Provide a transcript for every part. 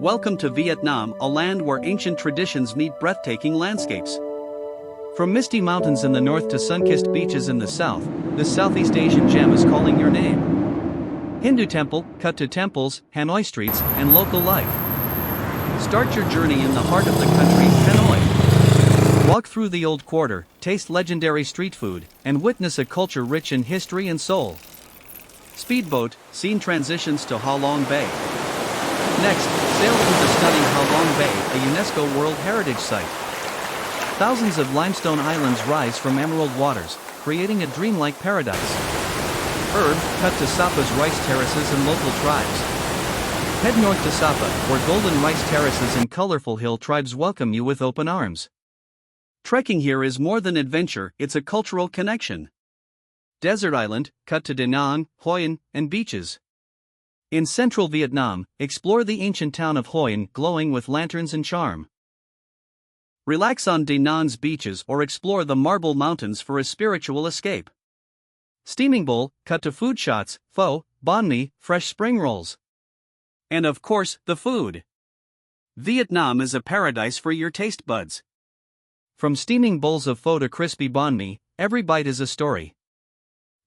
Welcome to Vietnam, a land where ancient traditions meet breathtaking landscapes. From misty mountains in the north to sun-kissed beaches in the south, this Southeast Asian gem is calling your name. Hindu temple, cut to temples, Hanoi streets, and local life. Start your journey in the heart of the country, Hanoi. Walk through the old quarter, taste legendary street food, and witness a culture rich in history and soul. Speedboat, scene transitions to Ha Long Bay. Next, sail through the stunning Ha Long Bay, a UNESCO World Heritage Site. Thousands of limestone islands rise from emerald waters, creating a dreamlike paradise. Cut to Sapa's rice terraces and local tribes. Head north to Sapa, where golden rice terraces and colorful hill tribes welcome you with open arms. Trekking here is more than adventure, it's a cultural connection. Desert Island, cut to Da Nang, Hoi An, and beaches. In central Vietnam, explore the ancient town of Hoi An, glowing with lanterns and charm. Relax on Da Nang's beaches or explore the Marble Mountains for a spiritual escape. Steaming Bowl, cut to food shots, pho, banh mi, fresh spring rolls. And of course, the food. Vietnam is a paradise for your taste buds. From steaming bowls of pho to crispy banh mi, every bite is a story.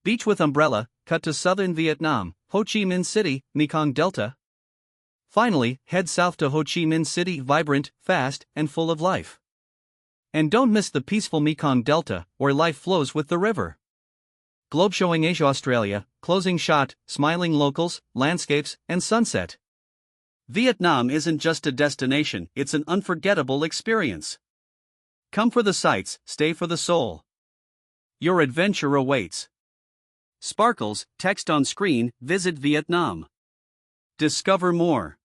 Beach with umbrella, cut to southern Vietnam, Ho Chi Minh City, Mekong Delta. Finally, head south to Ho Chi Minh City, vibrant, fast, and full of life. And don't miss the peaceful Mekong Delta, where life flows with the river. Globe showing Asia Australia, closing shot, smiling locals, landscapes, and sunset. Vietnam isn't just a destination, it's an unforgettable experience. Come for the sights, stay for the soul. Your adventure awaits. Sparkles, text on screen, visit Vietnam. Discover more.